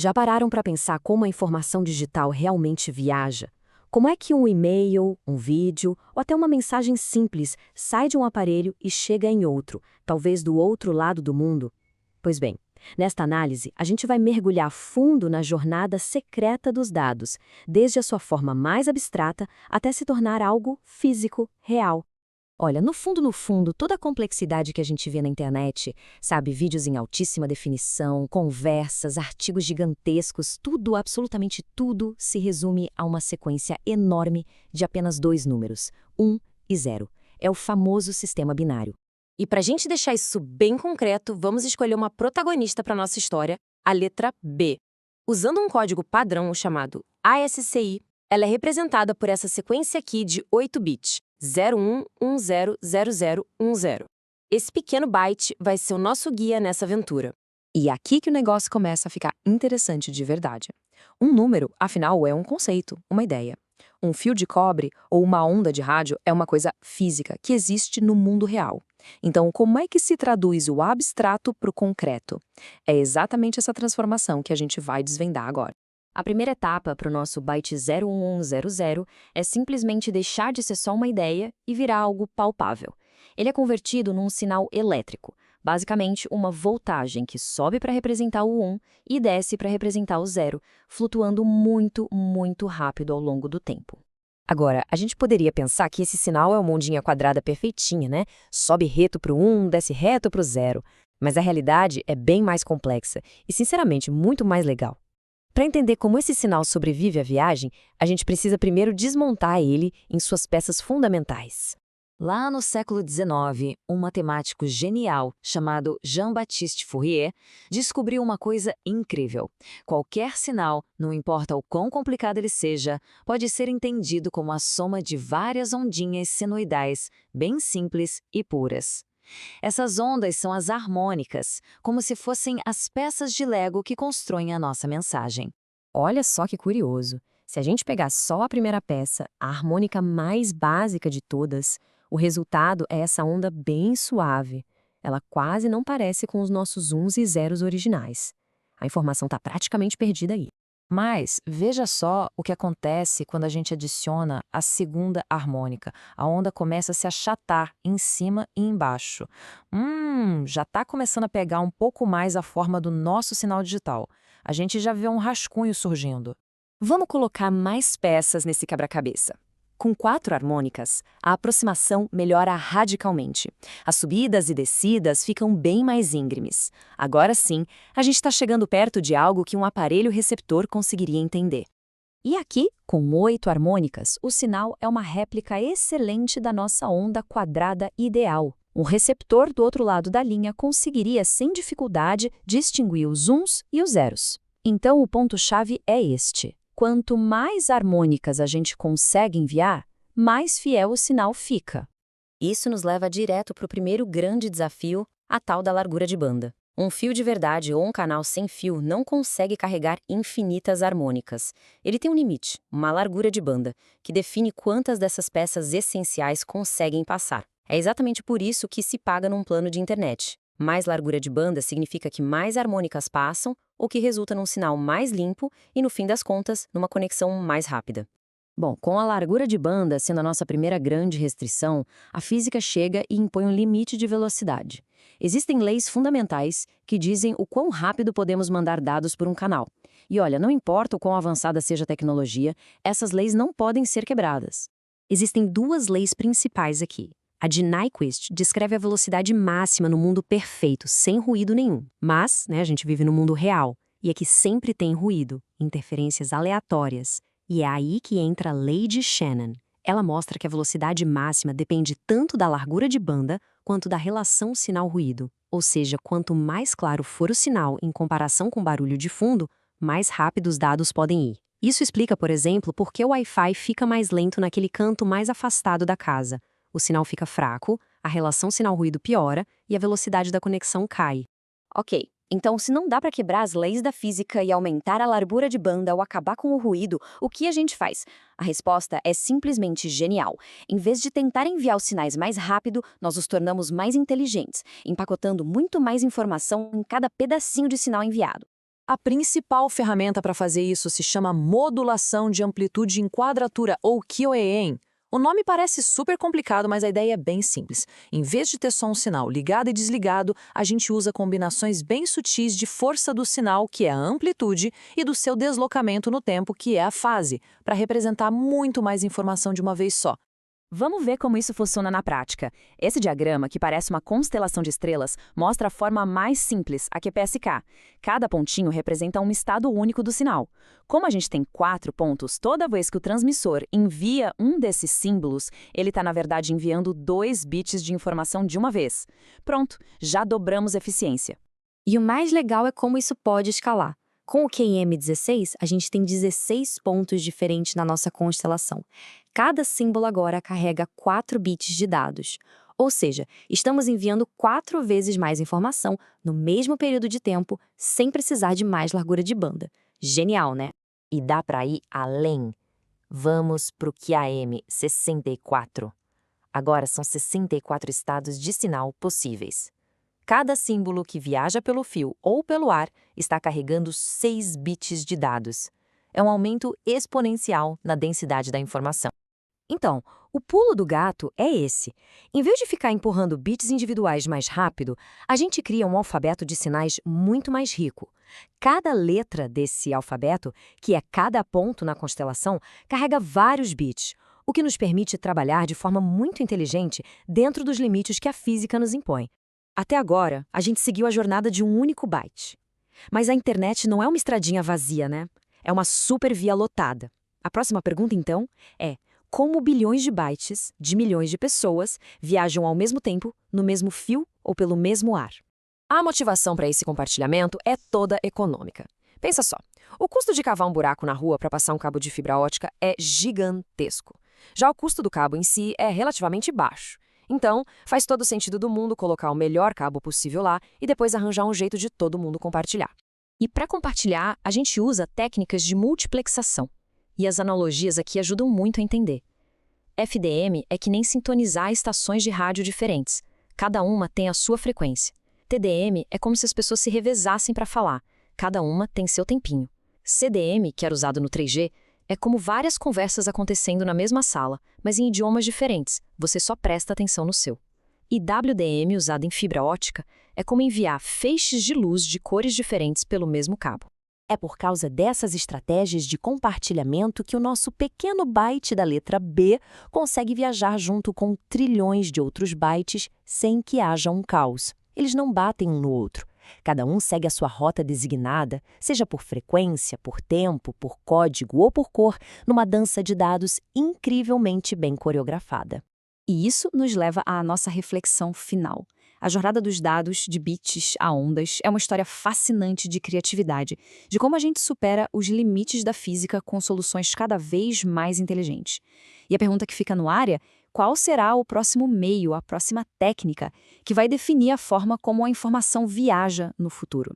Já pararam para pensar como a informação digital realmente viaja? Como é que um e-mail, um vídeo ou até uma mensagem simples sai de um aparelho e chega em outro, talvez do outro lado do mundo? Pois bem, nesta análise, a gente vai mergulhar fundo na jornada secreta dos dados, desde a sua forma mais abstrata até se tornar algo físico, real. Olha, no fundo, toda a complexidade que a gente vê na internet, sabe, vídeos em altíssima definição, conversas, artigos gigantescos, tudo, absolutamente tudo, se resume a uma sequência enorme de apenas dois números, 1 e 0. É o famoso sistema binário. E para a gente deixar isso bem concreto, vamos escolher uma protagonista para nossa história, a letra B. Usando um código padrão chamado ASCII, ela é representada por essa sequência aqui de 8 bits, 01100010. Esse pequeno byte vai ser o nosso guia nessa aventura. E é aqui que o negócio começa a ficar interessante de verdade. Um número, afinal, é um conceito, uma ideia. Um fio de cobre ou uma onda de rádio é uma coisa física que existe no mundo real. Então, como é que se traduz o abstrato para o concreto? É exatamente essa transformação que a gente vai desvendar agora. A primeira etapa para o nosso byte 01100 é simplesmente deixar de ser só uma ideia e virar algo palpável. Ele é convertido num sinal elétrico, basicamente uma voltagem que sobe para representar o 1 e desce para representar o 0, flutuando muito, muito rápido ao longo do tempo. Agora, a gente poderia pensar que esse sinal é uma ondinha quadrada perfeitinha, né? Sobe reto para o 1, desce reto para o 0. Mas a realidade é bem mais complexa e, sinceramente, muito mais legal. Para entender como esse sinal sobrevive à viagem, a gente precisa primeiro desmontar ele em suas peças fundamentais. Lá no século XIX, um matemático genial chamado Jean-Baptiste Fourier descobriu uma coisa incrível. Qualquer sinal, não importa o quão complicado ele seja, pode ser entendido como a soma de várias ondinhas senoidais, bem simples e puras. Essas ondas são as harmônicas, como se fossem as peças de Lego que constroem a nossa mensagem. Olha só que curioso. Se a gente pegar só a primeira peça, a harmônica mais básica de todas, o resultado é essa onda bem suave. Ela quase não parece com os nossos uns e zeros originais. A informação está praticamente perdida aí. Mas veja só o que acontece quando a gente adiciona a segunda harmônica. A onda começa a se achatar em cima e embaixo. Já está começando a pegar um pouco mais a forma do nosso sinal digital. A gente já vê um rascunho surgindo. Vamos colocar mais peças nesse quebra-cabeça. Com 4 harmônicas, a aproximação melhora radicalmente. As subidas e descidas ficam bem mais íngremes. Agora sim, a gente está chegando perto de algo que um aparelho receptor conseguiria entender. E aqui, com 8 harmônicas, o sinal é uma réplica excelente da nossa onda quadrada ideal. Um receptor do outro lado da linha conseguiria sem dificuldade distinguir os uns e os zeros. Então o ponto-chave é este. Quanto mais harmônicas a gente consegue enviar, mais fiel o sinal fica. Isso nos leva direto para o primeiro grande desafio, a tal da largura de banda. Um fio de verdade ou um canal sem fio não consegue carregar infinitas harmônicas. Ele tem um limite, uma largura de banda, que define quantas dessas peças essenciais conseguem passar. É exatamente por isso que se paga num plano de internet. Mais largura de banda significa que mais harmônicas passam, o que resulta num sinal mais limpo e, no fim das contas, numa conexão mais rápida. Bom, com a largura de banda sendo a nossa primeira grande restrição, a física chega e impõe um limite de velocidade. Existem leis fundamentais que dizem o quão rápido podemos mandar dados por um canal. E olha, não importa o quão avançada seja a tecnologia, essas leis não podem ser quebradas. Existem 2 leis principais aqui. A de Nyquist descreve a velocidade máxima no mundo perfeito, sem ruído nenhum. Mas, a gente vive no mundo real, e aqui sempre tem ruído, interferências aleatórias. E é aí que entra a lei de Shannon. Ela mostra que a velocidade máxima depende tanto da largura de banda quanto da relação sinal-ruído. Ou seja, quanto mais claro for o sinal em comparação com o barulho de fundo, mais rápido os dados podem ir. Isso explica, por exemplo, por que o Wi-Fi fica mais lento naquele canto mais afastado da casa. O sinal fica fraco, a relação sinal-ruído piora e a velocidade da conexão cai. Ok, então se não dá para quebrar as leis da física e aumentar a largura de banda ou acabar com o ruído, o que a gente faz? A resposta é simplesmente genial. Em vez de tentar enviar os sinais mais rápido, nós os tornamos mais inteligentes, empacotando muito mais informação em cada pedacinho de sinal enviado. A principal ferramenta para fazer isso se chama modulação de amplitude em quadratura, ou QAM. O nome parece super complicado, mas a ideia é bem simples. Em vez de ter só um sinal ligado e desligado, a gente usa combinações bem sutis de força do sinal, que é a amplitude, e do seu deslocamento no tempo, que é a fase, para representar muito mais informação de uma vez só. Vamos ver como isso funciona na prática. Esse diagrama, que parece uma constelação de estrelas, mostra a forma mais simples, a QPSK. Cada pontinho representa um estado único do sinal. Como a gente tem 4 pontos, toda vez que o transmissor envia um desses símbolos, ele está, na verdade, enviando 2 bits de informação de uma vez. Pronto, já dobramos a eficiência. E o mais legal é como isso pode escalar. Com o QIM16, a gente tem 16 pontos diferentes na nossa constelação. Cada símbolo agora carrega 4 bits de dados. Ou seja, estamos enviando 4 vezes mais informação no mesmo período de tempo, sem precisar de mais largura de banda. Genial, né? E dá para ir além. Vamos para o QAM64. Agora são 64 estados de sinal possíveis. Cada símbolo que viaja pelo fio ou pelo ar está carregando 6 bits de dados. É um aumento exponencial na densidade da informação. Então, o pulo do gato é esse. Em vez de ficar empurrando bits individuais mais rápido, a gente cria um alfabeto de sinais muito mais rico. Cada letra desse alfabeto, que é cada ponto na constelação, carrega vários bits, o que nos permite trabalhar de forma muito inteligente dentro dos limites que a física nos impõe. Até agora, a gente seguiu a jornada de um único byte. Mas a internet não é uma estradinha vazia, né? É uma super via lotada. A próxima pergunta, então, é: como bilhões de bytes de milhões de pessoas viajam ao mesmo tempo, no mesmo fio ou pelo mesmo ar? A motivação para esse compartilhamento é toda econômica. Pensa só, o custo de cavar um buraco na rua para passar um cabo de fibra ótica é gigantesco. Já o custo do cabo em si é relativamente baixo. Então, faz todo o sentido do mundo colocar o melhor cabo possível lá e depois arranjar um jeito de todo mundo compartilhar. E para compartilhar, a gente usa técnicas de multiplexação. E as analogias aqui ajudam muito a entender. FDM é que nem sintonizar estações de rádio diferentes. Cada uma tem a sua frequência. TDM é como se as pessoas se revezassem para falar. Cada uma tem seu tempinho. CDM, que era usado no 3G, é como várias conversas acontecendo na mesma sala, mas em idiomas diferentes, você só presta atenção no seu. E WDM, usado em fibra ótica, é como enviar feixes de luz de cores diferentes pelo mesmo cabo. É por causa dessas estratégias de compartilhamento que o nosso pequeno byte da letra B consegue viajar junto com trilhões de outros bytes sem que haja um caos. Eles não batem um no outro. Cada um segue a sua rota designada, seja por frequência, por tempo, por código ou por cor, numa dança de dados incrivelmente bem coreografada. E isso nos leva à nossa reflexão final. A jornada dos dados, de bits a ondas, é uma história fascinante de criatividade, de como a gente supera os limites da física com soluções cada vez mais inteligentes. E a pergunta que fica no ar é: qual será o próximo meio, a próxima técnica, que vai definir a forma como a informação viaja no futuro?